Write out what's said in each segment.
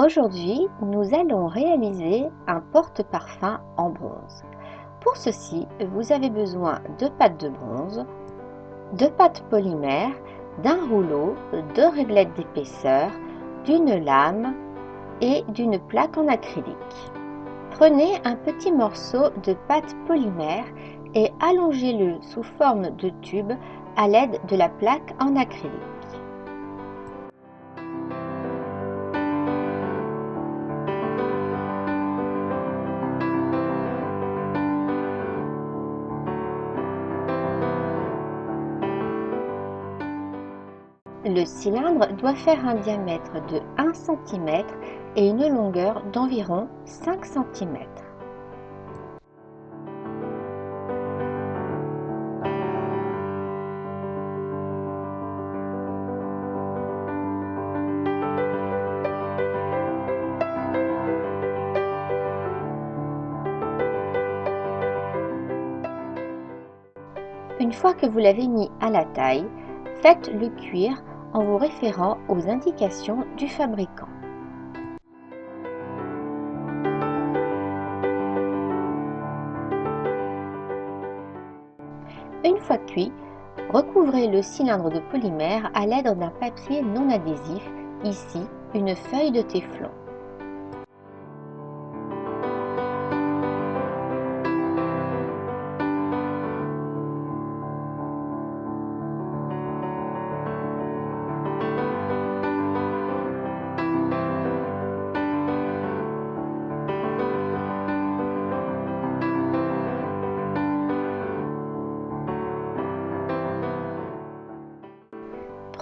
Aujourd'hui, nous allons réaliser un porte-parfum en bronze. Pour ceci, vous avez besoin de pâte de bronze, de pâte polymère, d'un rouleau, de réglettes d'épaisseur, d'une lame et d'une plaque en acrylique. Prenez un petit morceau de pâte polymère et allongez-le sous forme de tube à l'aide de la plaque en acrylique. Le cylindre doit faire un diamètre de 1 cm et une longueur d'environ 5 cm. Une fois que vous l'avez mis à la taille, faites-le cuire en vous référant aux indications du fabricant. Une fois cuit, recouvrez le cylindre de polymère à l'aide d'un papier non adhésif, ici une feuille de téflon.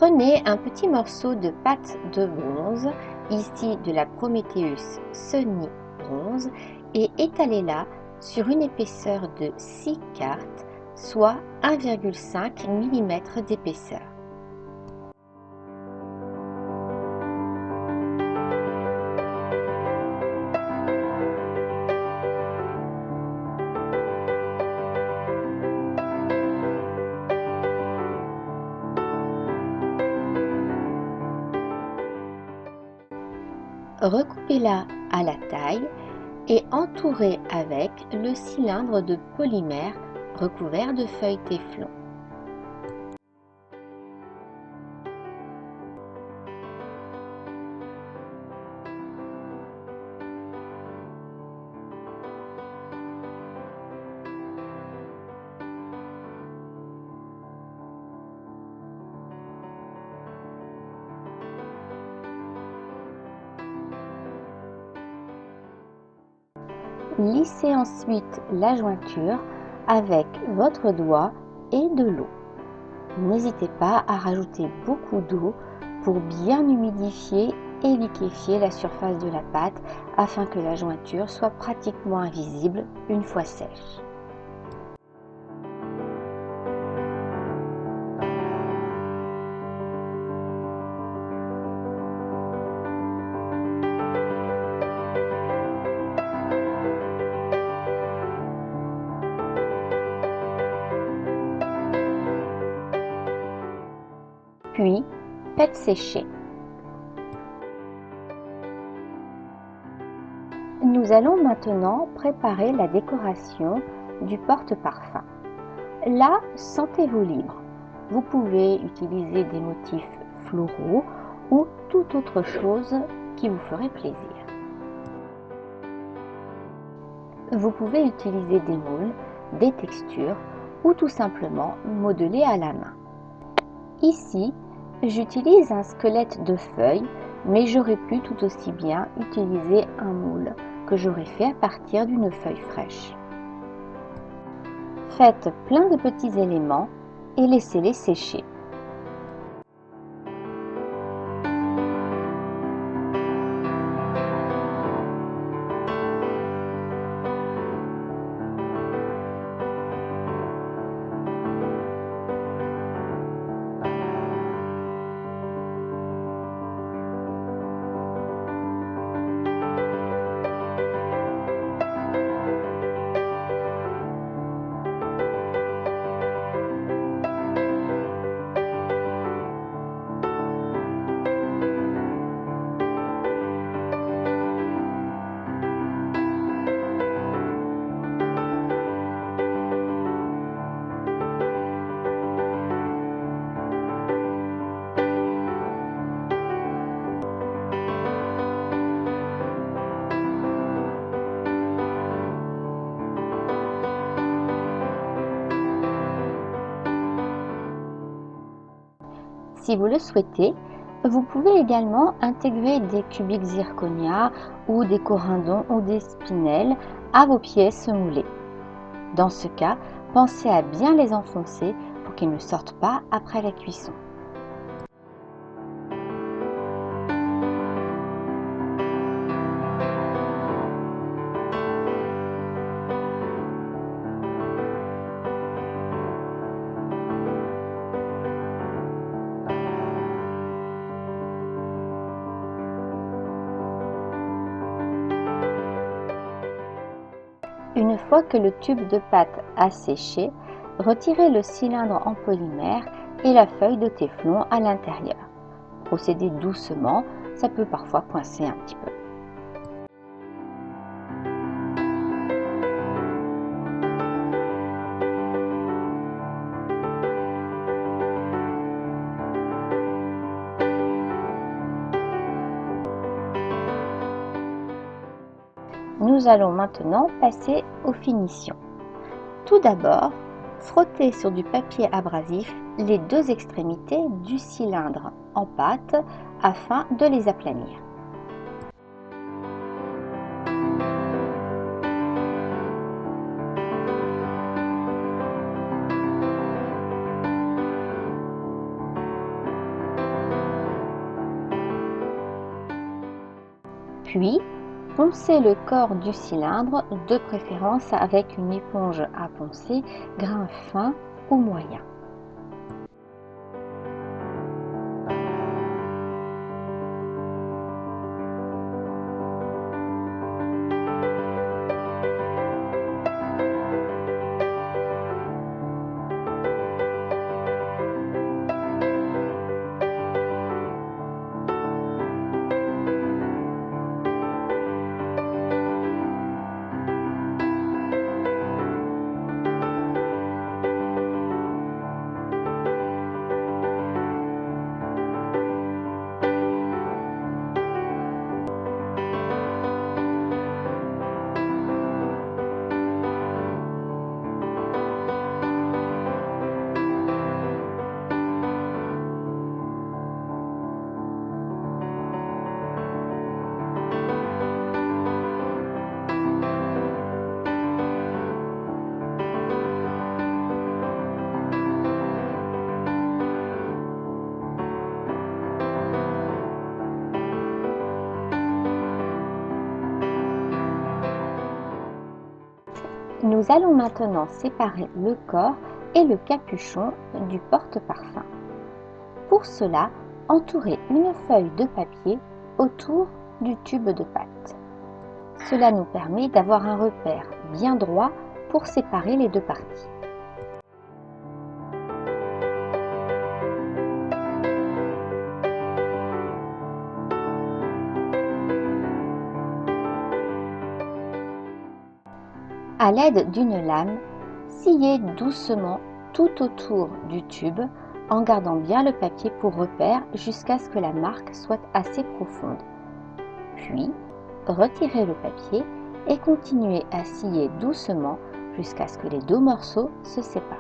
Prenez un petit morceau de pâte de bronze, ici de la Prometheus Sunny Bronze, et étalez-la sur une épaisseur de 6 quarts, soit 1,5 mm d'épaisseur. Recoupez-la à la taille et entourez avec le cylindre de polymère recouvert de feuilles téflon. Lissez ensuite la jointure avec votre doigt et de l'eau. N'hésitez pas à rajouter beaucoup d'eau pour bien humidifier et liquéfier la surface de la pâte afin que la jointure soit pratiquement invisible une fois sèche. Puis, faites sécher. Nous allons maintenant préparer la décoration du porte-parfum. Là, sentez-vous libre. Vous pouvez utiliser des motifs floraux ou toute autre chose qui vous ferait plaisir. Vous pouvez utiliser des moules, des textures ou tout simplement modeler à la main. Ici, j'utilise un squelette de feuilles, mais j'aurais pu tout aussi bien utiliser un moule que j'aurais fait à partir d'une feuille fraîche. Faites plein de petits éléments et laissez-les sécher. Si vous le souhaitez, vous pouvez également intégrer des cubiques zirconia ou des corindons ou des spinels à vos pièces moulées. Dans ce cas, pensez à bien les enfoncer pour qu'ils ne sortent pas après la cuisson. Une fois que le tube de pâte a séché, retirez le cylindre en polymère et la feuille de téflon à l'intérieur. Procédez doucement, ça peut parfois coincer un petit peu. Nous allons maintenant passer aux finitions. Tout d'abord, frottez sur du papier abrasif les deux extrémités du cylindre en pâte afin de les aplanir. Puis, poncez le corps du cylindre, de préférence avec une éponge à poncer, grain fin ou moyen. Nous allons maintenant séparer le corps et le capuchon du porte-parfum. Pour cela, entourez une feuille de papier autour du tube de pâte. Cela nous permet d'avoir un repère bien droit pour séparer les deux parties. À l'aide d'une lame, sciez doucement tout autour du tube en gardant bien le papier pour repère jusqu'à ce que la marque soit assez profonde. Puis, retirez le papier et continuez à scier doucement jusqu'à ce que les deux morceaux se séparent.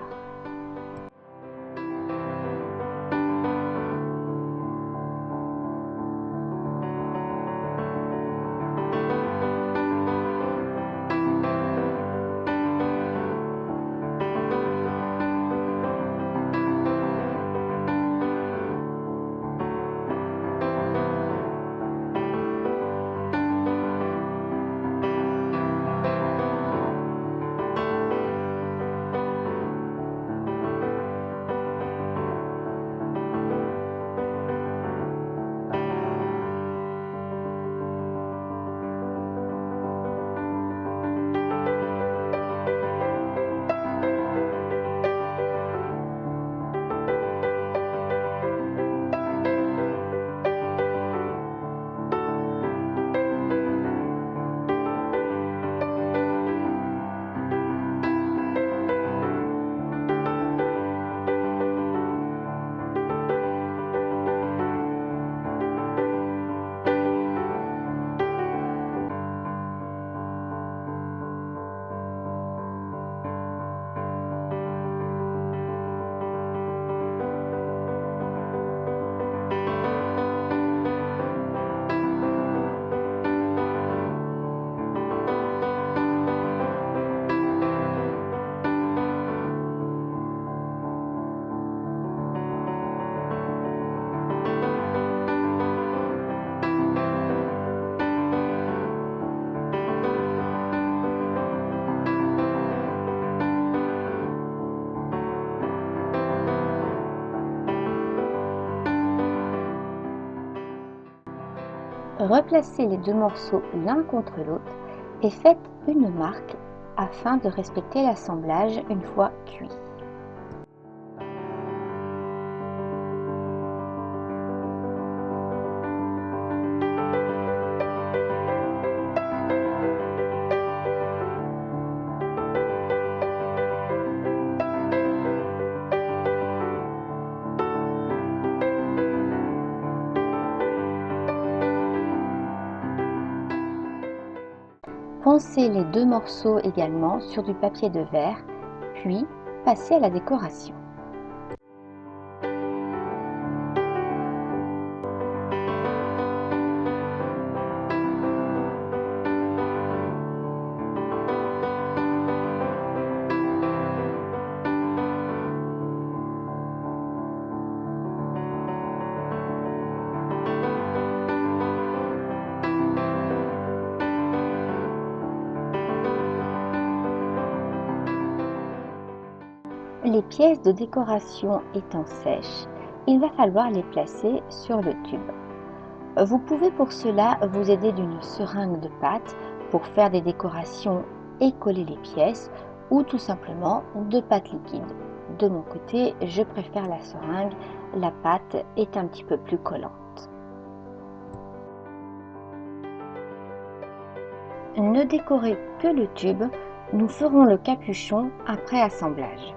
Replacez les deux morceaux l'un contre l'autre et faites une marque afin de respecter l'assemblage une fois cuit. Poncez les deux morceaux également sur du papier de verre, puis passez à la décoration. Les pièces de décoration étant sèches, il va falloir les placer sur le tube. Vous pouvez pour cela vous aider d'une seringue de pâte pour faire des décorations et coller les pièces, ou tout simplement de pâte liquide. De mon côté, je préfère la seringue, la pâte est un petit peu plus collante. Ne décorez que le tube, nous ferons le capuchon après assemblage.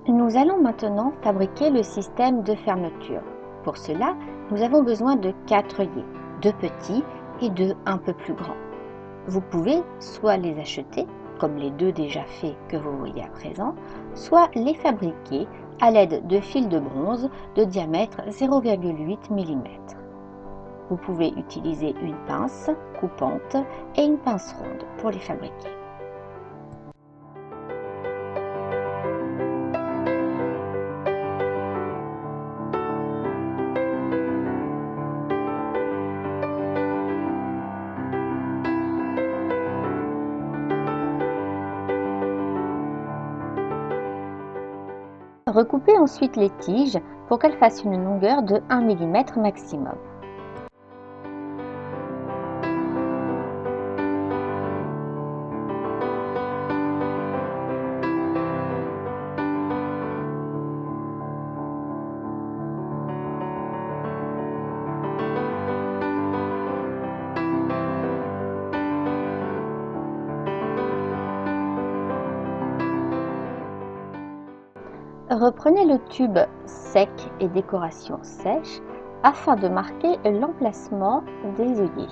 Nous allons maintenant fabriquer le système de fermeture. Pour cela, nous avons besoin de 4 œillets, 2 petits et 2 un peu plus grands. Vous pouvez soit les acheter, comme les 2 déjà faits que vous voyez à présent, soit les fabriquer à l'aide de fils de bronze de diamètre 0,8 mm. Vous pouvez utiliser une pince coupante et une pince ronde pour les fabriquer. Recoupez ensuite les tiges pour qu'elles fassent une longueur de 1 mm maximum. Reprenez le tube sec et décoration sèche afin de marquer l'emplacement des œillets.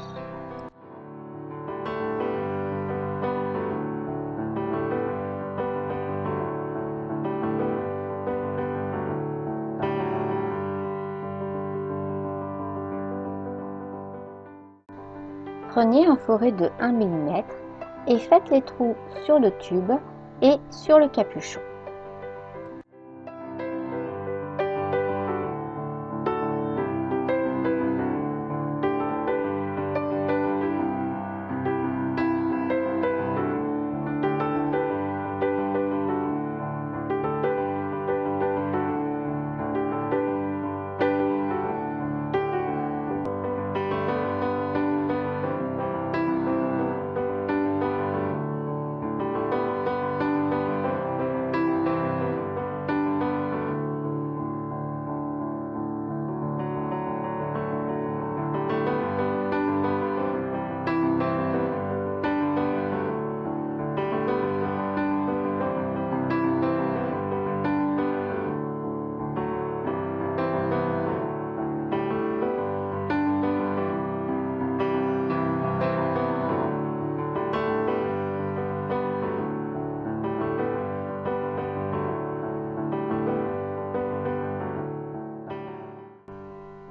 Prenez un forêt de 1 mm et faites les trous sur le tube et sur le capuchon.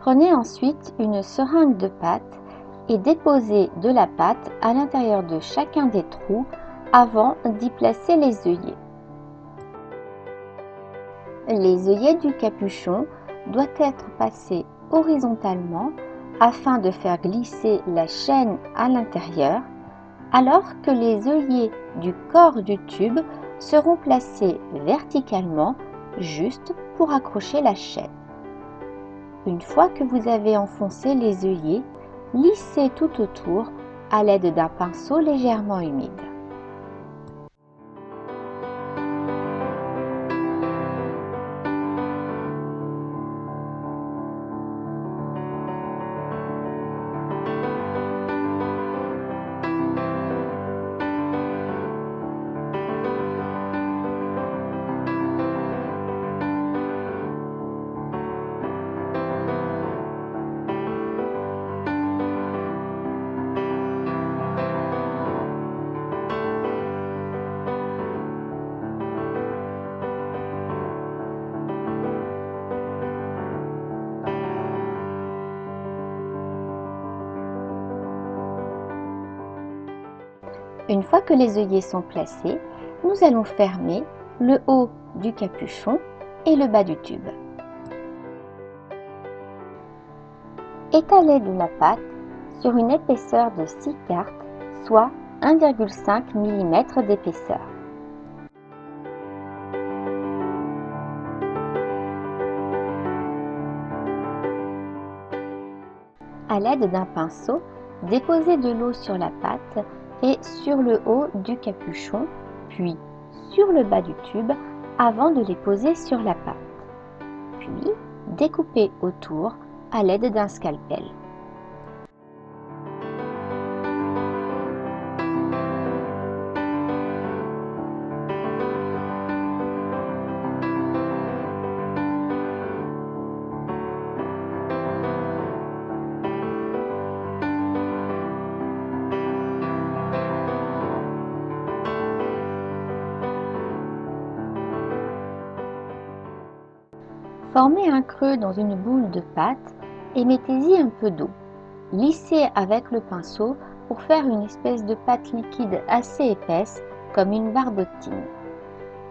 Prenez ensuite une seringue de pâte et déposez de la pâte à l'intérieur de chacun des trous avant d'y placer les œillets. Les œillets du capuchon doivent être passés horizontalement afin de faire glisser la chaîne à l'intérieur, alors que les œillets du corps du tube seront placés verticalement juste pour accrocher la chaîne. Une fois que vous avez enfoncé les œillets, lissez tout autour à l'aide d'un pinceau légèrement humide. Une fois que les œillets sont placés, nous allons fermer le haut du capuchon et le bas du tube. Étalez de la pâte sur une épaisseur de 6 quarts, soit 1,5 mm d'épaisseur. À l'aide d'un pinceau, déposez de l'eau sur la pâte et sur le haut du capuchon, puis sur le bas du tube avant de les poser sur la pâte. Puis, découpez autour à l'aide d'un scalpel. Formez un creux dans une boule de pâte et mettez-y un peu d'eau. Lissez avec le pinceau pour faire une espèce de pâte liquide assez épaisse, comme une barbotine.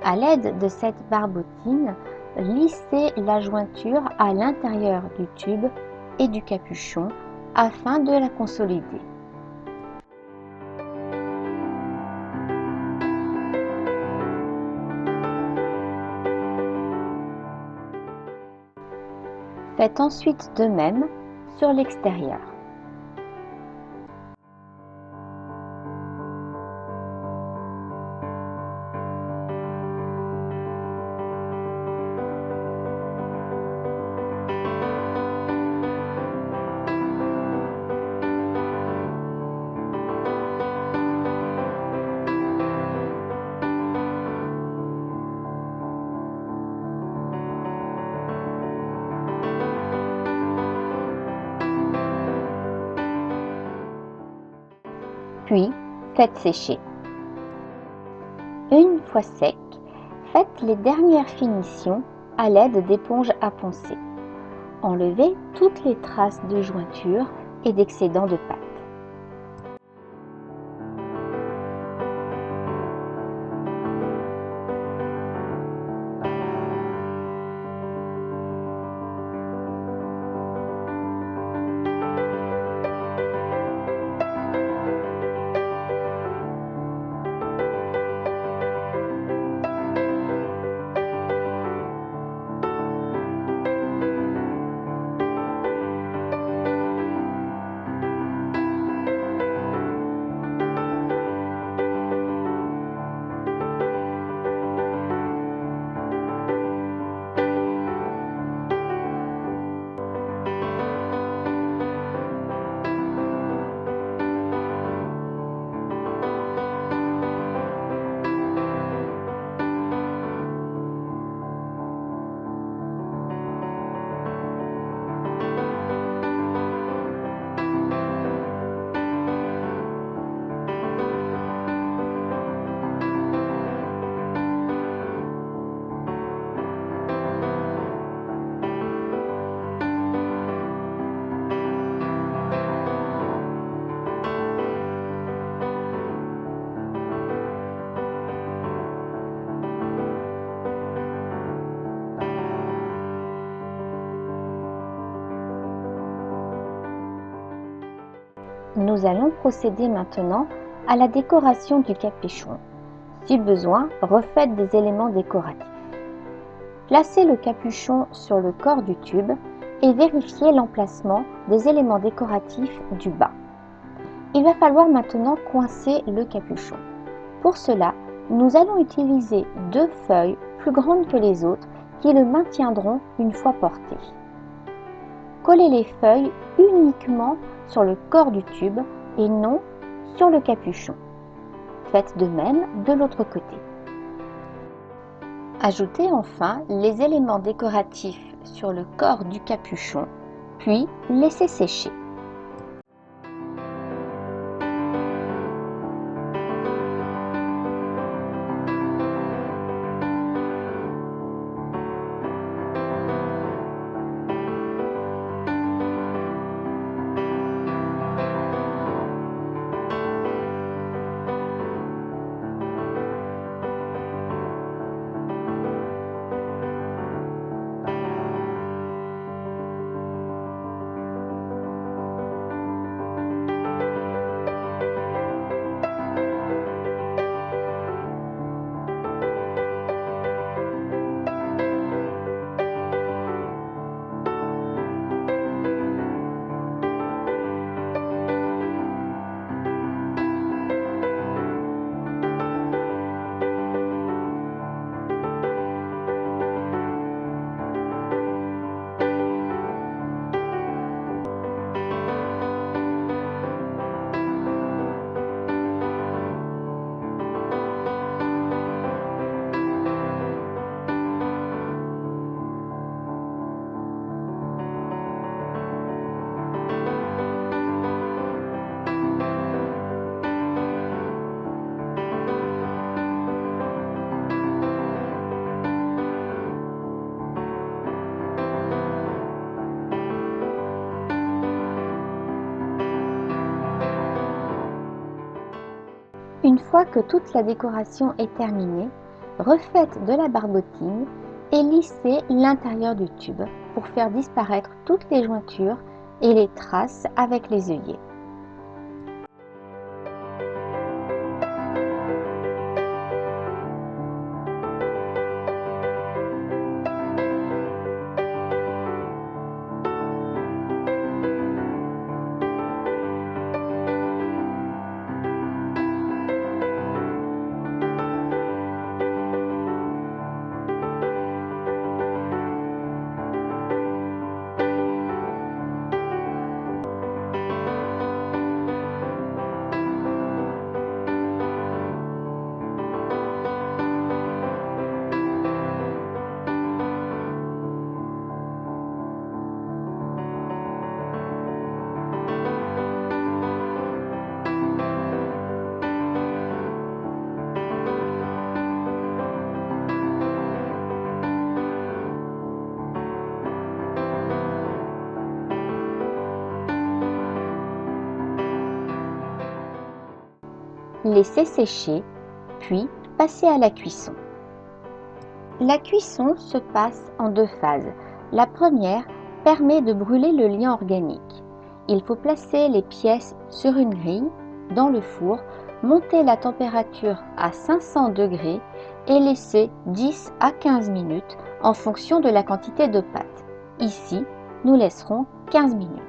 À l'aide de cette barbotine, lissez la jointure à l'intérieur du tube et du capuchon afin de la consolider. Faites ensuite de même sur l'extérieur. puis faites sécher. Une fois sec, faites les dernières finitions à l'aide d'éponges à poncer. Enlevez toutes les traces de jointure et d'excédent de pâte. Nous allons procéder maintenant à la décoration du capuchon. Si besoin, refaites des éléments décoratifs. Placez le capuchon sur le corps du tube et vérifiez l'emplacement des éléments décoratifs du bas. Il va falloir maintenant coincer le capuchon. Pour cela, nous allons utiliser 2 feuilles plus grandes que les autres qui le maintiendront une fois porté. Collez les feuilles uniquement sur le corps du tube et non sur le capuchon. Faites de même de l'autre côté. Ajoutez enfin les éléments décoratifs sur le corps du capuchon, puis laissez sécher. Une fois que toute la décoration est terminée, refaites de la barbotine et lissez l'intérieur du tube pour faire disparaître toutes les jointures et les traces avec les œillets. Laissez sécher, puis passez à la cuisson. La cuisson se passe en deux phases. La première permet de brûler le liant organique. Il faut placer les pièces sur une grille dans le four, monter la température à 500 degrés et laisser 10 à 15 minutes en fonction de la quantité de pâte. Ici, nous laisserons 15 minutes.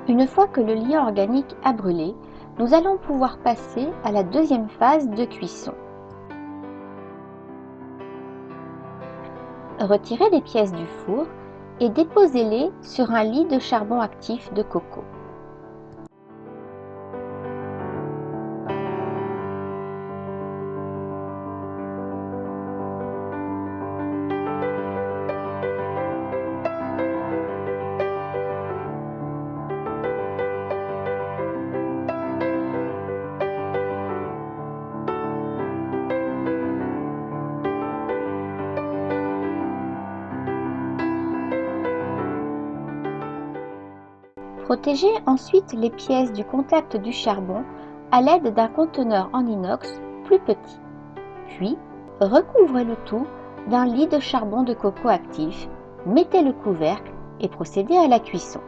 Une fois que le liant organique a brûlé, nous allons pouvoir passer à la deuxième phase de cuisson. Retirez les pièces du four et déposez-les sur un lit de charbon actif de coco. Protégez ensuite les pièces du contact du charbon à l'aide d'un conteneur en inox plus petit. Puis, recouvrez le tout d'un lit de charbon de coco actif, mettez le couvercle et procédez à la cuisson.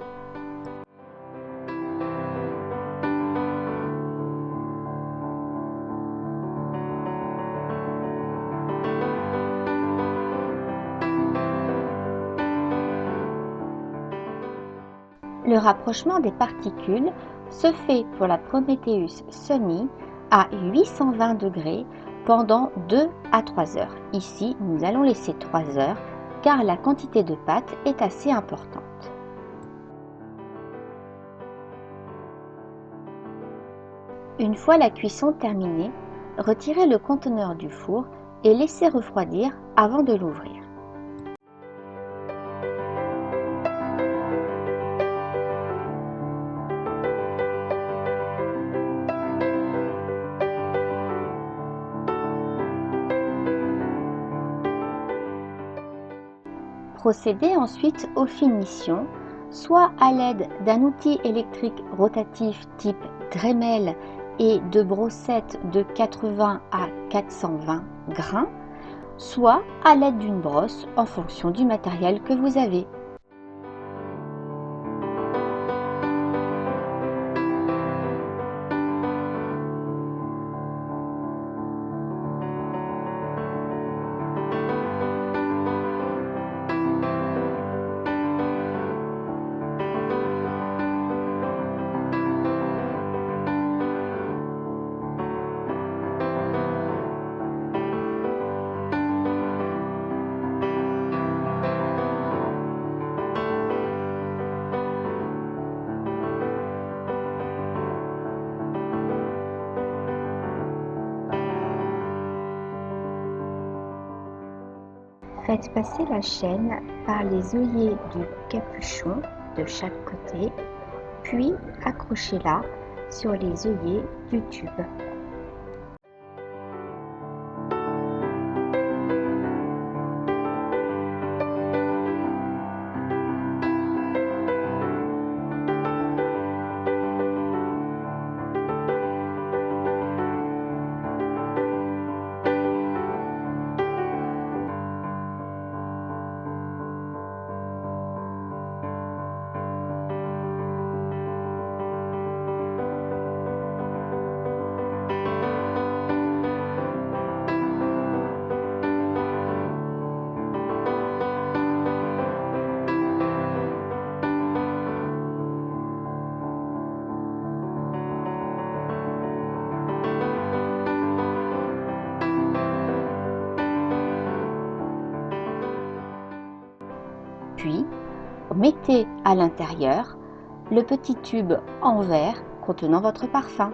Le rapprochement des particules se fait pour la Prometheus Sunny à 820 degrés pendant 2 à 3 heures. Ici, nous allons laisser 3 heures car la quantité de pâte est assez importante. Une fois la cuisson terminée, retirez le conteneur du four et laissez refroidir avant de l'ouvrir. Procédez ensuite aux finitions, soit à l'aide d'un outil électrique rotatif type Dremel et de brossettes de 80 à 420 grains, soit à l'aide d'une brosse en fonction du matériel que vous avez. Faites passer la chaîne par les œillets du capuchon de chaque côté, puis accrochez-la sur les œillets du tube. Puis, mettez à l'intérieur le petit tube en verre contenant votre parfum.